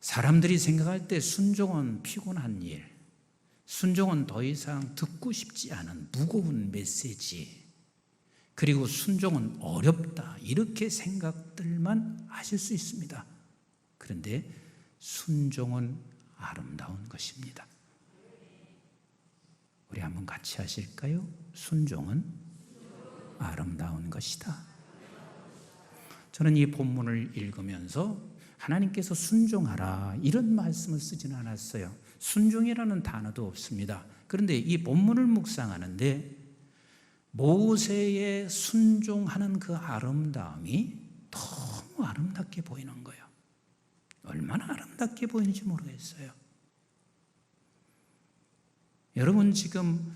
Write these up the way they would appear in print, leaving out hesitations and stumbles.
사람들이 생각할 때 순종은 피곤한 일, 순종은 더 이상 듣고 싶지 않은 무거운 메시지, 그리고 순종은 어렵다, 이렇게 생각들만 하실 수 있습니다. 그런데 순종은 아름다운 것입니다. 우리 한번 같이 하실까요? 순종은 아름다운 것이다. 저는 이 본문을 읽으면서 하나님께서 순종하라 이런 말씀을 쓰지는 않았어요. 순종이라는 단어도 없습니다. 그런데 이 본문을 묵상하는데 모세의 순종하는 그 아름다움이 너무 아름답게 보이는 거예요. 얼마나 아름답게 보이는지 모르겠어요. 여러분, 지금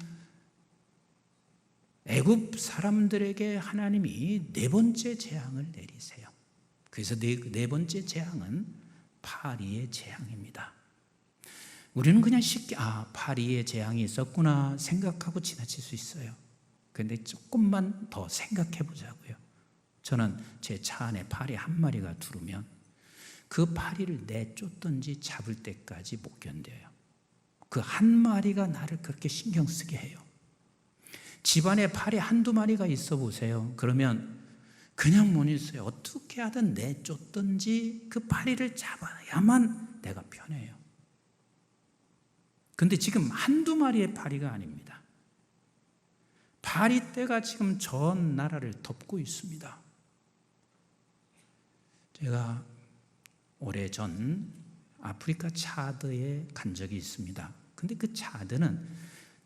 애굽 사람들에게 하나님이 네 번째 재앙을 내리세요. 그래서 네 번째 재앙은 파리의 재앙입니다. 우리는 그냥 쉽게 파리의 재앙이 있었구나 생각하고 지나칠 수 있어요. 그런데 조금만 더 생각해 보자고요. 저는 제 차 안에 파리 한 마리가 들어오면 그 파리를 내쫓든지 잡을 때까지 못 견뎌요. 그 한 마리가 나를 그렇게 신경 쓰게 해요. 집안에 파리 한두 마리가 있어 보세요. 그러면 그냥 못 있어요. 어떻게 하든 내쫓든지 그 파리를 잡아야만 내가 편해요. 근데 지금 한두 마리의 파리가 아닙니다. 파리떼가 지금 전 나라를 덮고 있습니다. 제가 오래전 아프리카 차드에 간 적이 있습니다. 근데 그 차드는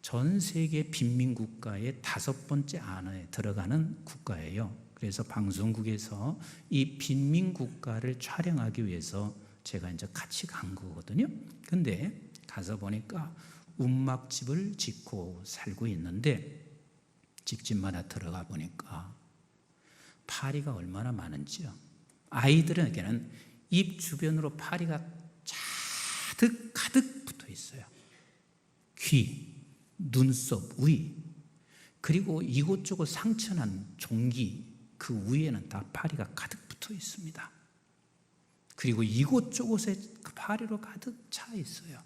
전 세계 빈민국가의 5번째 안에 들어가는 국가예요. 그래서 방송국에서 이 빈민국가를 촬영하기 위해서 제가 이제 같이 간 거거든요. 근데 가서 보니까 움막집을 짓고 살고 있는데 집집마다 들어가 보니까 파리가 얼마나 많은지요. 아이들에게는 입 주변으로 파리가 가득 붙어 있어요. 귀, 눈썹, 위, 그리고 이곳저곳 상처난 종기 그 위에는 다 파리가 가득 붙어 있습니다. 그리고 이곳저곳에 그 파리로 가득 차 있어요.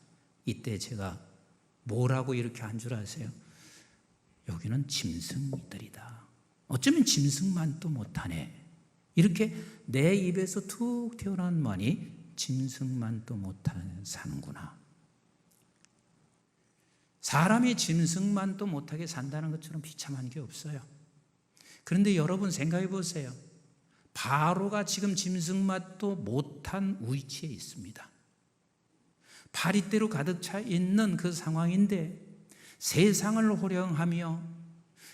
이때 제가 뭐라고 이렇게 한 줄 아세요? 여기는 짐승이들이다. 어쩌면 짐승만도 못하네. 이렇게 내 입에서 툭 튀어나온 말이 짐승만도 못하는 사는구나. 사람이 짐승만도 못하게 산다는 것처럼 비참한 게 없어요. 그런데 여러분 생각해 보세요. 바로가 지금 짐승만도 못한 위치에 있습니다. 파리떼로 가득 차 있는 그 상황인데 세상을 호령하며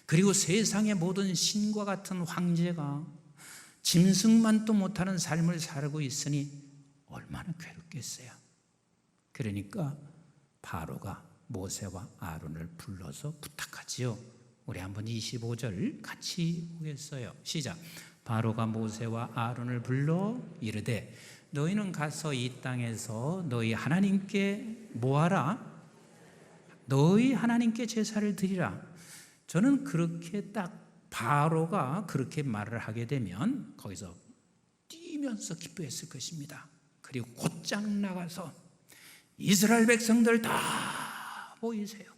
그리고 세상의 모든 신과 같은 황제가 짐승만도 못하는 삶을 살고 있으니 얼마나 괴롭겠어요. 그러니까 바로가 모세와 아론을 불러서 부탁하지요. 우리 한번 25절 같이 보겠어요. 시작. 바로가 모세와 아론을 불러 이르되 너희는 가서 이 땅에서 너희 하나님께 뭐하라? 너희 하나님께 제사를 드리라. 저는 그렇게 딱 바로가 그렇게 말을 하게 되면 거기서 뛰면서 기뻐했을 것입니다. 그리고 곧장 나가서 이스라엘 백성들 다 모이세요.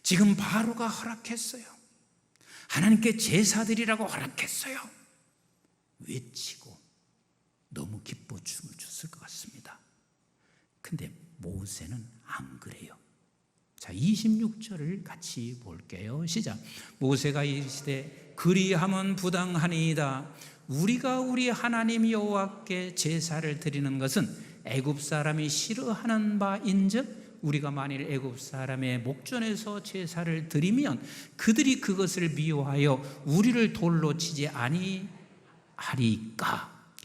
지금 바로가 허락했어요. 하나님께 제사드리라고 허락했어요. 외치고 너무 기뻐 춤을 췄을 것 같습니다. 근데 모세는 안 그래요. 자, 26절을 같이 볼게요. 시작. 모세가 이르시되 그리하면 부당하니이다. 우리가 우리 하나님 여호와께 제사를 드리는 것은 애굽 사람이 싫어하는 바인즉 우리가 만일 애굽 사람의 목전에서 제사를 드리면 그들이 그것을 미워하여 우리를 돌로 치지 아니하리까.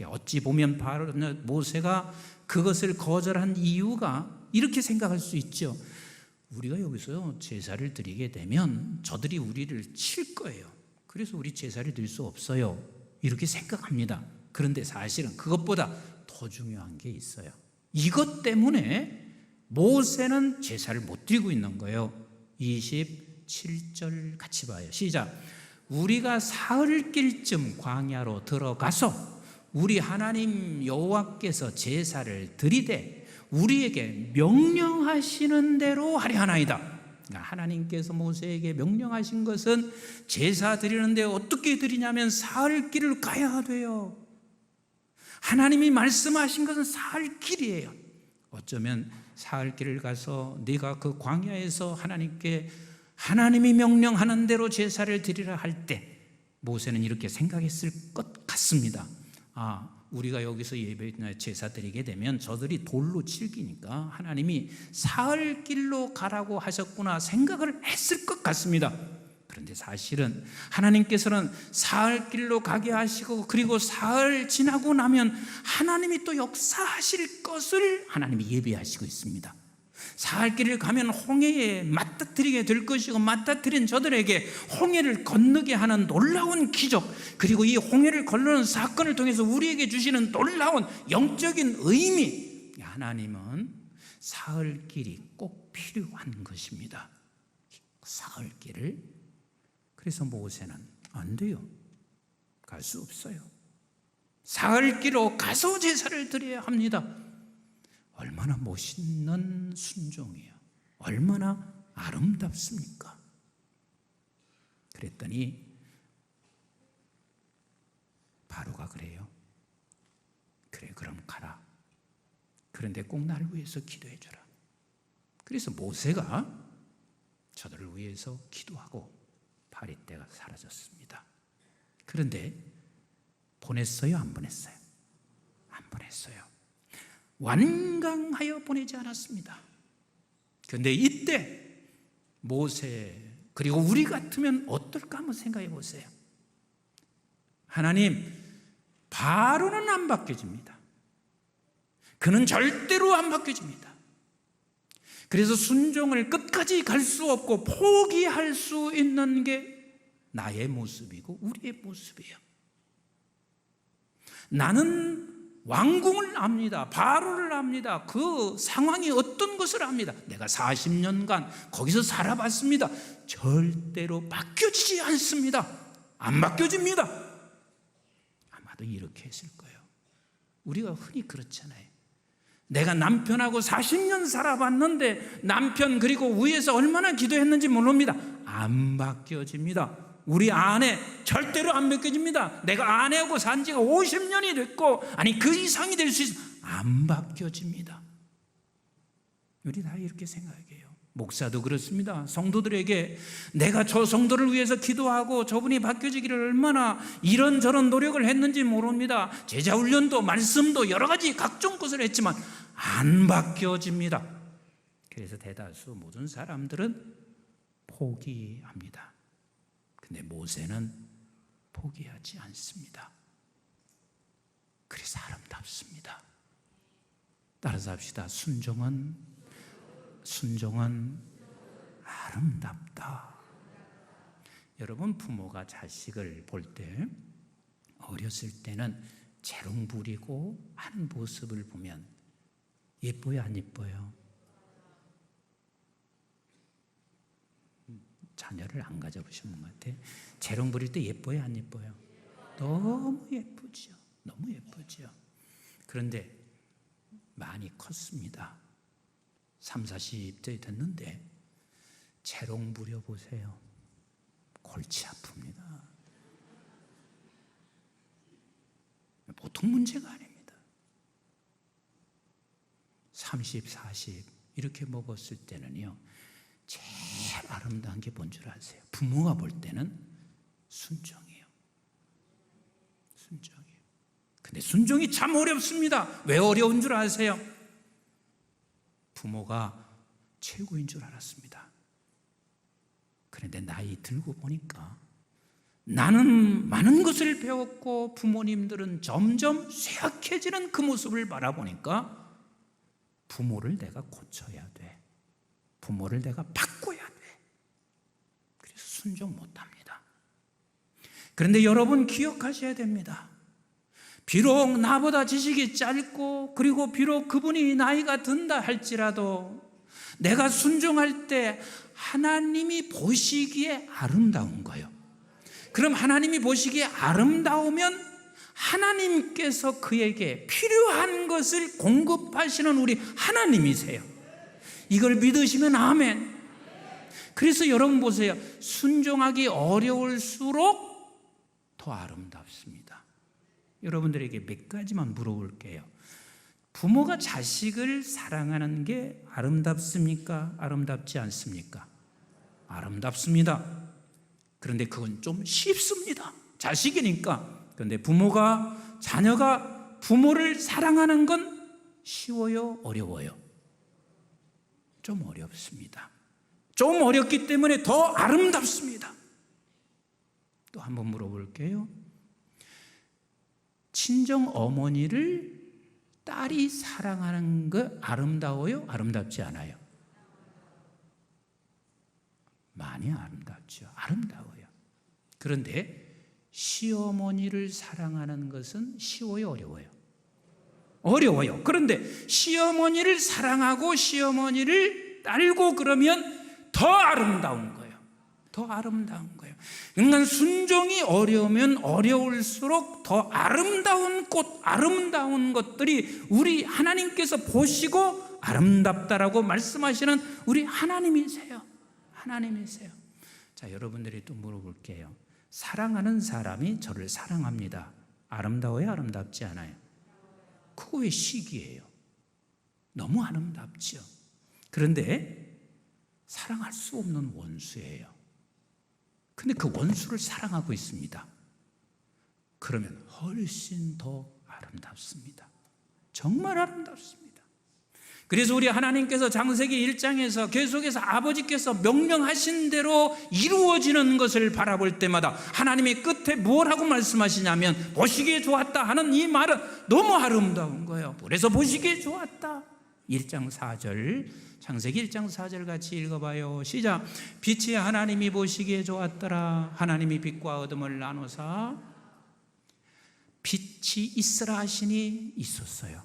어찌 보면 바로 모세가 그것을 거절한 이유가 이렇게 생각할 수 있죠. 우리가 여기서 제사를 드리게 되면 저들이 우리를 칠 거예요. 그래서 우리 제사를 드릴 수 없어요. 이렇게 생각합니다. 그런데 사실은 그것보다 더 중요한 게 있어요. 이것 때문에 모세는 제사를 못 드리고 있는 거예요. 27절 같이 봐요. 시작. 우리가 사흘길쯤 광야로 들어가서 우리 하나님 여호와께서 제사를 드리되 우리에게 명령하시는 대로 하려 하나이다. 그러니까 하나님께서 모세에게 명령하신 것은 제사 드리는데 어떻게 드리냐면 사흘 길을 가야 돼요. 하나님이 말씀하신 것은 사흘 길이에요. 어쩌면 사흘 길을 가서 네가 그 광야에서 하나님이 명령하는 대로 제사를 드리라 할 때 모세는 이렇게 생각했을 것 같습니다. 우리가 여기서 예배나 제사 드리게 되면 저들이 돌로 칠기니까 하나님이 사흘 길로 가라고 하셨구나 생각을 했을 것 같습니다. 그런데 사실은 하나님께서는 사흘 길로 가게 하시고 그리고 사흘 지나고 나면 하나님이 또 역사하실 것을 하나님이 예비하시고 있습니다. 사흘 길을 가면 홍해에 맞닥뜨리게 될 것이고 맞닥뜨린 저들에게 홍해를 건너게 하는 놀라운 기적, 그리고 이 홍해를 건너는 사건을 통해서 우리에게 주시는 놀라운 영적인 의미, 하나님은 사흘 길이 꼭 필요한 것입니다. 사흘 길을. 그래서 모세는 안 돼요. 갈 수 없어요. 사흘 길로 가서 제사를 드려야 합니다. 얼마나 멋있는 순종이에요. 얼마나 아름답습니까? 그랬더니 바로가 그래요. 그래, 그럼 가라. 그런데 꼭 나를 위해서 기도해 주라. 그래서 모세가 저들을 위해서 기도하고 파리떼가 사라졌습니다. 그런데 보냈어요? 안 보냈어요? 안 보냈어요. 완강하여 보내지 않았습니다. 그런데 이때 모세, 그리고 우리 같으면 어떨까 한번 생각해 보세요. 하나님, 바로는 안 바뀌어집니다. 그는 절대로 안 바뀌어집니다. 그래서 순종을 끝까지 갈 수 없고 포기할 수 있는 게 나의 모습이고 우리의 모습이에요. 나는 왕궁을 압니다. 바로를 압니다. 그 상황이 어떤 것을 압니다. 내가 40년간 거기서 살아봤습니다. 절대로 바뀌어지지 않습니다. 안 바뀌어집니다. 아마도 이렇게 했을 거예요. 우리가 흔히 그렇잖아요. 내가 남편하고 40년 살아봤는데 남편 그리고 위에서 얼마나 기도했는지 모릅니다. 안 바뀌어집니다. 우리 아내 절대로 안 바뀌어집니다. 내가 아내하고 산 지가 50년이 됐고 아니 그 이상이 될 수 있어. 안 바뀌어집니다. 우리 다 이렇게 생각해요. 목사도 그렇습니다. 성도들에게 내가 저 성도를 위해서 기도하고 저분이 바뀌어지기를 얼마나 이런저런 노력을 했는지 모릅니다. 제자 훈련도 말씀도 여러 가지 각종 것을 했지만 안 바뀌어집니다. 그래서 대다수 모든 사람들은 포기합니다. 근데 모세는 포기하지 않습니다. 그래서 아름답습니다. 따라서 합시다. 순종은 아름답다. 여러분, 부모가 자식을 볼 때 어렸을 때는 재롱 부리고 하는 모습을 보면 예뻐요, 안 예뻐요? 자녀를 안 가져보신 분 같아. 재롱 부릴 때 예뻐요, 안 예뻐요? 너무 예쁘죠. 너무 예쁘죠. 그런데 많이 컸습니다. 30, 40대 됐는데 재롱 부려보세요. 골치 아픕니다. 보통 문제가 아닙니다. 30, 40 이렇게 먹었을 때는요, 제일 아름다운 게 뭔 줄 아세요? 부모가 볼 때는 순종이에요. 순종이에요. 근데 순종이 참 어렵습니다. 왜 어려운 줄 아세요? 부모가 최고인 줄 알았습니다. 그런데 나이 들고 보니까 나는 많은 것을 배웠고 부모님들은 점점 쇠약해지는 그 모습을 바라보니까 부모를 내가 고쳐야 돼. 부모를 내가 바꿔야 돼. 그래서 순종 못합니다. 그런데 여러분 기억하셔야 됩니다. 비록 나보다 지식이 짧고 그리고 비록 그분이 나이가 든다 할지라도 내가 순종할 때 하나님이 보시기에 아름다운 거예요. 그럼 하나님이 보시기에 아름다우면 하나님께서 그에게 필요한 것을 공급하시는 우리 하나님이세요. 이걸 믿으시면 아멘. 그래서 여러분 보세요. 순종하기 어려울수록 더 아름답습니다. 여러분들에게 몇 가지만 물어볼게요. 부모가 자식을 사랑하는 게 아름답습니까? 아름답지 않습니까? 아름답습니다. 그런데 그건 좀 쉽습니다. 자식이니까. 그런데 자녀가 부모를 사랑하는 건 쉬워요? 어려워요? 좀 어렵습니다. 좀 어렵기 때문에 더 아름답습니다. 또 한번 물어볼게요. 친정 어머니를 딸이 사랑하는 거 아름다워요? 아름답지 않아요? 많이 아름답죠. 아름다워요. 그런데 시어머니를 사랑하는 것은 쉬워요? 어려워요? 어려워요. 그런데 시어머니를 사랑하고 시어머니를 딸고 그러면 더 아름다운 거예요. 더 아름다운 거예요. 그러니까 순종이 어려우면 어려울수록 더 아름다운 꽃, 아름다운 것들이 우리 하나님께서 보시고 아름답다라고 말씀하시는 우리 하나님이세요. 하나님이세요. 자, 여러분들이 또 물어볼게요. 사랑하는 사람이 저를 사랑합니다. 아름다워요? 아름답지 않아요? 그거 왜 시기예요? 너무 아름답죠. 그런데 사랑할 수 없는 원수예요. 근데 그 원수를 사랑하고 있습니다. 그러면 훨씬 더 아름답습니다. 정말 아름답습니다. 그래서 우리 하나님께서 창세기 1장에서 계속해서 아버지께서 명령하신 대로 이루어지는 것을 바라볼 때마다 하나님이 끝에 뭐라고 말씀하시냐면 보시기에 좋았다 하는 이 말은 너무 아름다운 거예요. 그래서 보시기에 좋았다. 1장 4절, 창세기 1장 4절 같이 읽어봐요. 시작. 빛이 하나님이 보시기에 좋았더라. 하나님이 빛과 어둠을 나누사 빛이 있으라 하시니 있었어요.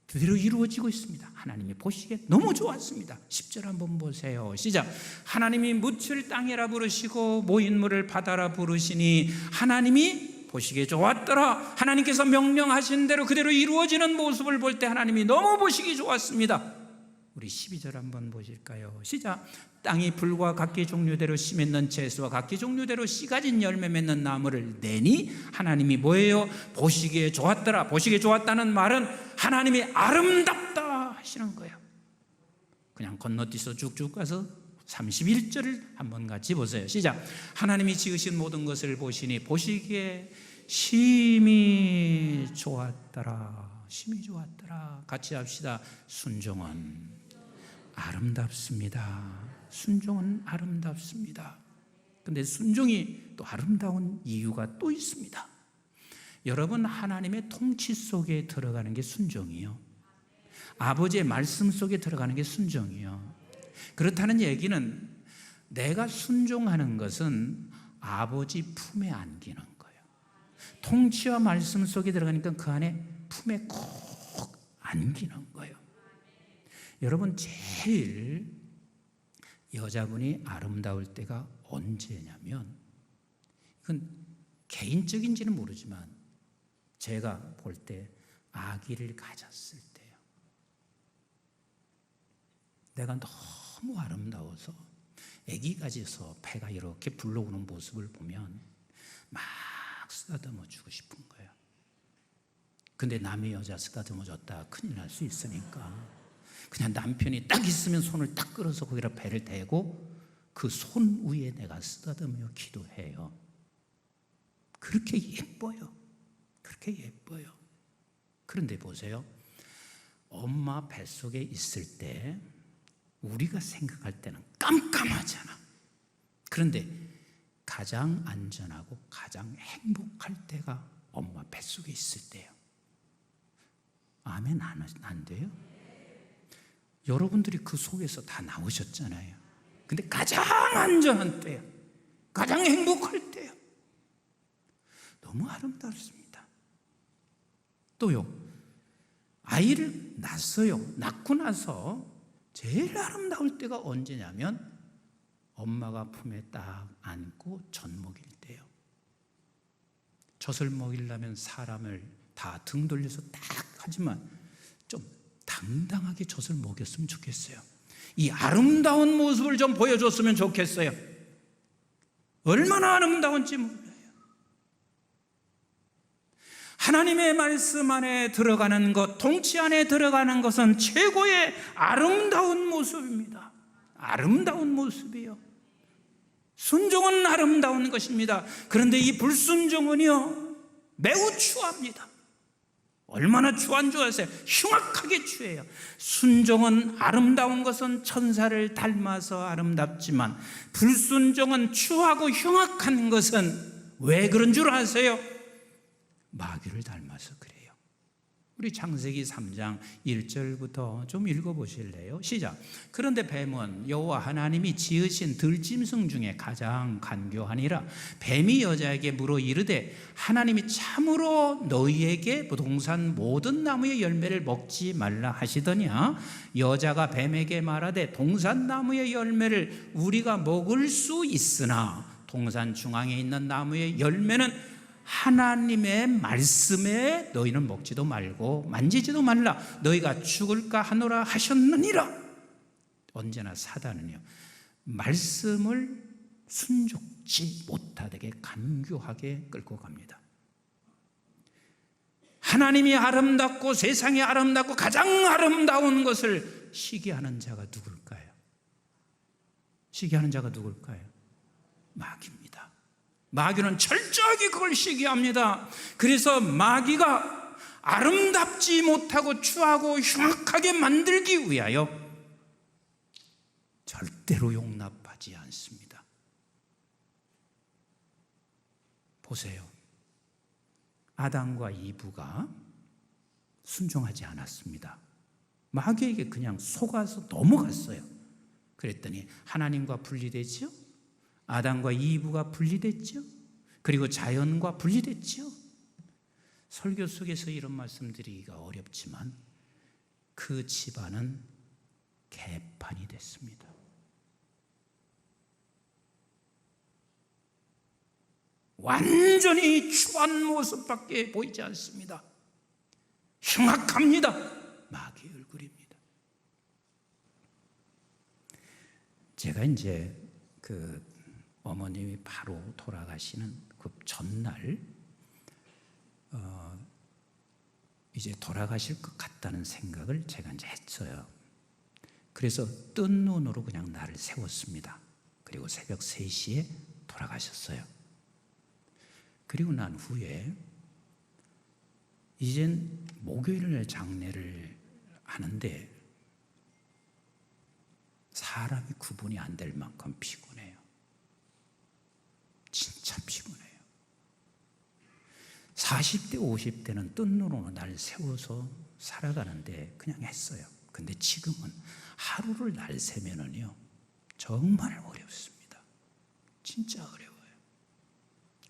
그대로 이루어지고 있습니다. 하나님이 보시기에 너무 좋았습니다. 10절 한번 보세요. 시작. 하나님이 묻을 땅이라 부르시고 모인물을 바다라 부르시니 하나님이 보시기에 좋았더라. 하나님께서 명령하신 대로 그대로 이루어지는 모습을 볼 때 하나님이 너무 보시기 좋았습니다. 우리 12절 한번 보실까요? 시작. 땅이 풀과 각기 종류대로 씨 맺는 채소와 각기 종류대로 씨 가진 열매 맺는 나무를 내니 하나님이 뭐예요? 보시기에 좋았더라. 보시기에 좋았다는 말은 하나님이 아름답다 하시는 거예요. 그냥 건너뛰어서 쭉쭉 가서 31절을 한번 같이 보세요. 시작. 하나님이 지으신 모든 것을 보시니 보시기에 심히 좋았더라. 심히 좋았더라. 같이 합시다. 순종은 아름답습니다. 순종은 아름답습니다. 그런데 순종이 또 아름다운 이유가 또 있습니다. 여러분, 하나님의 통치 속에 들어가는 게 순종이요. 아버지의 말씀 속에 들어가는 게 순종이요. 그렇다는 얘기는 내가 순종하는 것은 아버지 품에 안기는 거예요. 통치와 말씀 속에 들어가니까 그 안에 품에 콕 안기는 거예요. 여러분, 제일 여자분이 아름다울 때가 언제냐면, 이건 개인적인지는 모르지만 제가 볼 때 아기를 가졌을 때요. 내가 너무 아름다워서 아기 가져서 배가 이렇게 불러오는 모습을 보면 막 쓰다듬어 주고 싶은 거예요. 근데 남의 여자 쓰다듬어 줬다 큰일 날 수 있으니까 그냥 남편이 딱 있으면 손을 딱 끌어서 거기다 배를 대고 그 손 위에 내가 쓰다듬어 기도해요. 그렇게 예뻐요. 그렇게 예뻐요. 그런데 보세요. 엄마 뱃속에 있을 때 우리가 생각할 때는 깜깜하잖아. 그런데 가장 안전하고 가장 행복할 때가 엄마 뱃속에 있을 때예요. 아멘 안 돼요? 여러분들이 그 속에서 다 나오셨잖아요. 근데 가장 안전한 때요. 가장 행복할 때요. 너무 아름답습니다. 또요, 아이를 낳았어요. 낳고 나서 제일 아름다울 때가 언제냐면 엄마가 품에 딱 안고 젖 먹일 때요. 젖을 먹이려면 사람을 다 등 돌려서 딱 하지만 좀 당당하게 젖을 먹였으면 좋겠어요. 이 아름다운 모습을 좀 보여줬으면 좋겠어요. 얼마나 아름다운지 몰라요. 하나님의 말씀 안에 들어가는 것, 통치 안에 들어가는 것은 최고의 아름다운 모습입니다. 아름다운 모습이요. 순종은 아름다운 것입니다. 그런데 이 불순종은요, 매우 추합니다. 얼마나 추한 줄 아세요? 흉악하게 추해요. 순종은 아름다운 것은 천사를 닮아서 아름답지만 불순종은 추하고 흉악한 것은 왜 그런 줄 아세요? 마귀를 닮아서 그래요. 우리 창세기 3장 1절부터 좀 읽어보실래요? 시작. 그런데 뱀은 여호와 하나님이 지으신 들짐승 중에 가장 간교하니라. 뱀이 여자에게 물어 이르되 하나님이 참으로 너희에게 부동산 모든 나무의 열매를 먹지 말라 하시더냐. 여자가 뱀에게 말하되 동산 나무의 열매를 우리가 먹을 수 있으나 동산 중앙에 있는 나무의 열매는 하나님의 말씀에 너희는 먹지도 말고 만지지도 말라. 너희가 죽을까 하노라 하셨느니라. 언제나 사단은요, 말씀을 순종치 못하게 간교하게 끌고 갑니다. 하나님이 아름답고 세상이 아름답고 가장 아름다운 것을 시기하는 자가 누굴까요? 시기하는 자가 누굴까요? 마귀입니다. 마귀는 철저하게 그걸 시기합니다. 그래서 마귀가 아름답지 못하고 추하고 흉악하게 만들기 위하여 절대로 용납하지 않습니다. 보세요. 아담과 이브가 순종하지 않았습니다. 마귀에게 그냥 속아서 넘어갔어요. 그랬더니 하나님과 분리되죠. 아담과 이브가 분리됐죠. 그리고 자연과 분리됐죠. 설교 속에서 이런 말씀드리기가 어렵지만 그 집안은 개판이 됐습니다. 완전히 추한 모습밖에 보이지 않습니다. 흉악합니다. 마귀의 얼굴입니다. 제가 이제 어머님이 바로 돌아가시는 그 전날 이제 돌아가실 것 같다는 생각을 제가 이제 했어요. 그래서 뜬 눈으로 그냥 날을 세웠습니다. 그리고 새벽 3시에 돌아가셨어요. 그리고 난 후에 이젠 목요일날 장례를 하는데 사람이 구분이 안 될 만큼 피곤해요. 진짜 피곤해요. 40대 50대는 뜬 눈으로 날 세워서 살아가는데 그냥 했어요. 근데 지금은 하루를 날 세면은요 정말 어렵습니다. 진짜 어려워요.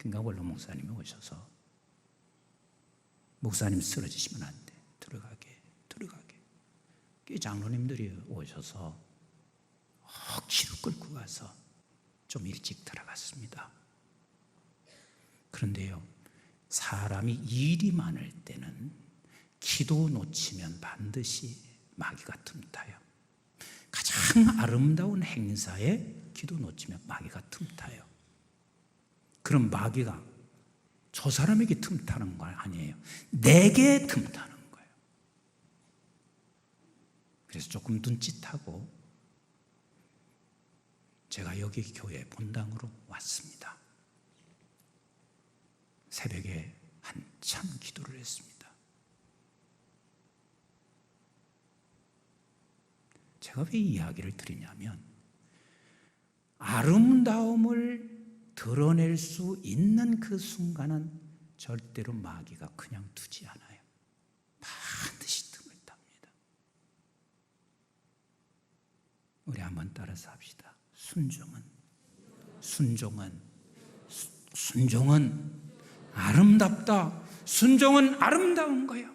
김강걸로 목사님이 오셔서 목사님 쓰러지시면 안 돼. 들어가게. 장로님들이 오셔서 억지로 끌고 가서 좀 일찍 들어갔습니다. 그런데요, 사람이 일이 많을 때는 기도 놓치면 반드시 마귀가 틈타요. 가장 아름다운 행사에 기도 놓치면 마귀가 틈타요. 그럼 마귀가 저 사람에게 틈타는 건 아니에요. 내게 틈타는 거예요. 그래서 조금 눈짓하고 제가 여기 교회 본당으로 왔습니다. 새벽에 한참 기도를 했습니다. 제가 왜 이 이야기를 드리냐면 아름다움을 드러낼 수 있는 그 순간은 절대로 마귀가 그냥 두지 않아요. 반드시 틈을 탑니다. 우리 한번 따라서 합시다. 순종은 아름답다. 순종은 아름다운 거예요.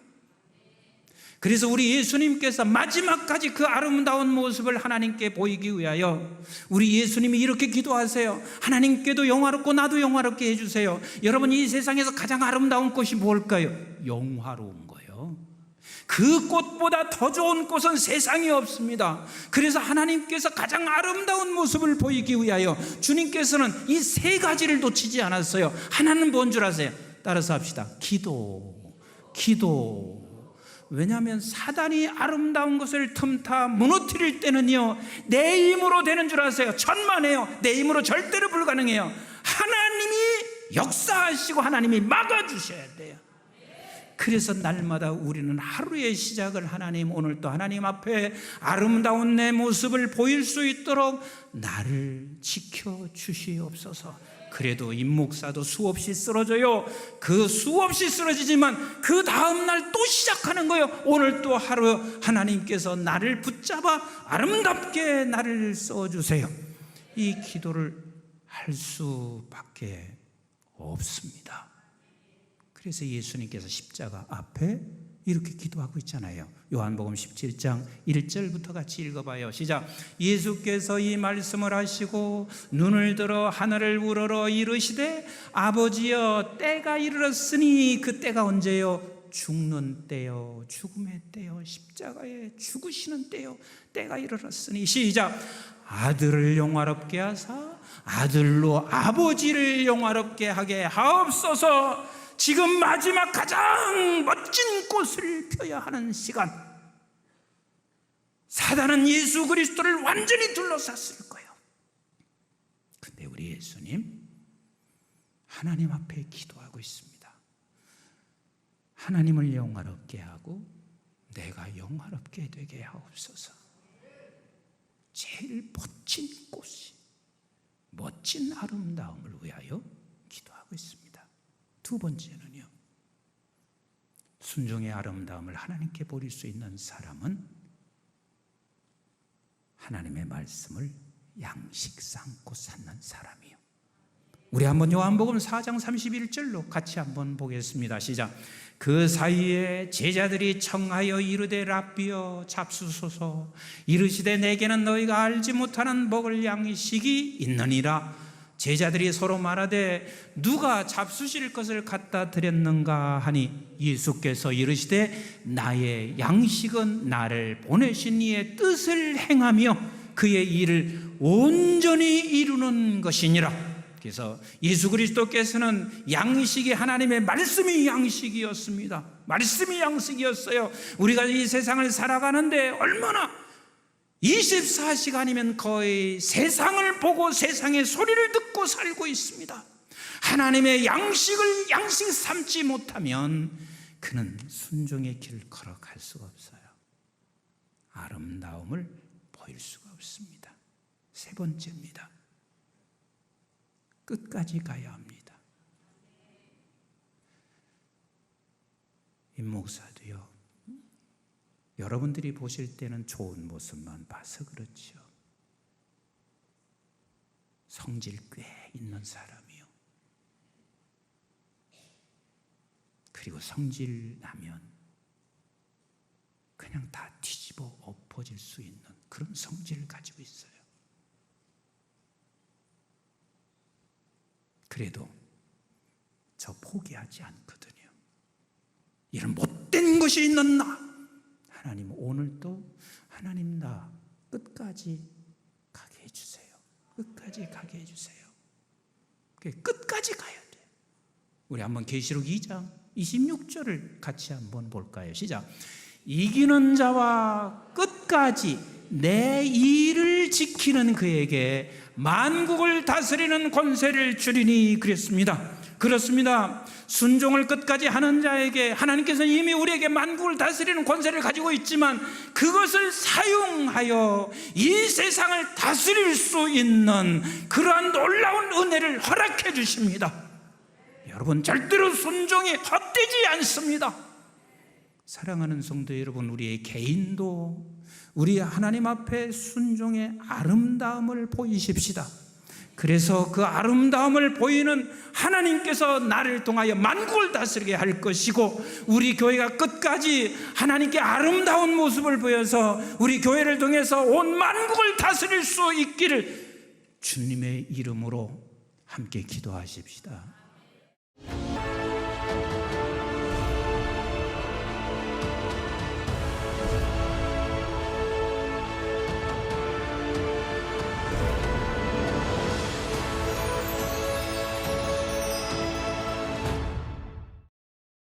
그래서 우리 예수님께서 마지막까지 그 아름다운 모습을 하나님께 보이기 위하여 우리 예수님이 이렇게 기도하세요. 하나님께도 영화롭고 나도 영화롭게 해주세요. 여러분, 이 세상에서 가장 아름다운 꽃이 뭘까요? 영화로운 거예요. 그 꽃보다 더 좋은 꽃은 세상에 없습니다. 그래서 하나님께서 가장 아름다운 모습을 보이기 위하여 주님께서는 이 세 가지를 놓치지 않았어요. 하나는 뭔 줄 아세요? 따라서 합시다. 기도. 왜냐하면 사단이 아름다운 것을 틈타 무너뜨릴 때는요, 내 힘으로 되는 줄 아세요? 천만에요. 내 힘으로 절대로 불가능해요. 하나님이 역사하시고 하나님이 막아주셔야 돼요. 그래서 날마다 우리는 하루의 시작을 하나님, 오늘도 하나님 앞에 아름다운 내 모습을 보일 수 있도록 나를 지켜주시옵소서. 그래도 임목사도 수없이 쓰러져요. 그 수없이 쓰러지지만 그 다음날 또 시작하는 거예요. 오늘 또 하루 하나님께서 나를 붙잡아 아름답게 나를 써주세요. 이 기도를 할 수밖에 없습니다. 그래서 예수님께서 십자가 앞에 이렇게 기도하고 있잖아요. 요한복음 17장 1절부터 같이 읽어봐요. 시작. 예수께서 이 말씀을 하시고 눈을 들어 하늘을 우러러 이르시되 아버지여, 때가 이르렀으니, 그 때가 언제요? 죽는 때요, 죽음의 때요, 십자가에 죽으시는 때요, 때가 이르렀으니. 시작. 아들을 영화롭게 하사 아들로 아버지를 영화롭게 하게 하옵소서. 지금 마지막 가장 멋진 꽃을 펴야 하는 시간. 사단은 예수 그리스도를 완전히 둘러쌌을 거예요. 근데 우리 예수님 하나님 앞에 기도하고 있습니다. 하나님을 영화롭게 하고 내가 영화롭게 되게 하옵소서. 제일 멋진 꽃이, 멋진 아름다움을 위하여 기도하고 있습니다. 두 번째는요, 순종의 아름다움을 하나님께 보일 수 있는 사람은 하나님의 말씀을 양식 삼고 사는 사람이요. 우리 한번 요한복음 4장 31절로 같이 한번 보겠습니다. 시작. 그 사이에 제자들이 청하여 이르되 랍비여 잡수소서. 이르시되 내게는 너희가 알지 못하는 먹을 양식이 있느니라. 제자들이 서로 말하되 누가 잡수실 것을 갖다 드렸는가 하니 예수께서 이르시되 나의 양식은 나를 보내신 이의 뜻을 행하며 그의 일을 온전히 이루는 것이니라. 그래서 예수 그리스도께서는 양식이 하나님의 말씀이 양식이었습니다. 말씀이 양식이었어요. 우리가 이 세상을 살아가는데 얼마나 24시간이면 거의 세상을 보고 세상의 소리를 듣고 살고 있습니다. 하나님의 양식을 양식 삼지 못하면 그는 순종의 길을 걸어갈 수가 없어요. 아름다움을 보일 수가 없습니다. 세 번째입니다. 끝까지 가야 합니다. 임 목사도요, 여러분들이 보실 때는 좋은 모습만 봐서 그렇죠. 성질 꽤 있는 사람이요. 그리고 성질 나면 그냥 다 뒤집어 엎어질 수 있는 그런 성질을 가지고 있어요. 그래도 저 포기하지 않거든요. 이런 못된 것이 있는 나, 하나님 오늘도 하나님 나 끝까지 가게 해주세요. 끝까지 가게 해주세요. 끝까지 가야 돼. 우리 한번 계시록 2장 26절을 같이 한번 볼까요? 시작. 이기는 자와 끝까지 내 일을 지키는 그에게 만국을 다스리는 권세를 주리니 그랬습니다. 그렇습니다. 순종을 끝까지 하는 자에게 하나님께서는 이미 우리에게 만국을 다스리는 권세를 가지고 있지만 그것을 사용하여 이 세상을 다스릴 수 있는 그러한 놀라운 은혜를 허락해 주십니다. 여러분, 절대로 순종이 헛되지 않습니다. 사랑하는 성도 여러분, 우리의 개인도 우리 하나님 앞에 순종의 아름다움을 보이십시다. 그래서 그 아름다움을 보이는 하나님께서 나를 통하여 만국을 다스리게 할 것이고, 우리 교회가 끝까지 하나님께 아름다운 모습을 보여서 우리 교회를 통해서 온 만국을 다스릴 수 있기를 주님의 이름으로 함께 기도하십시다.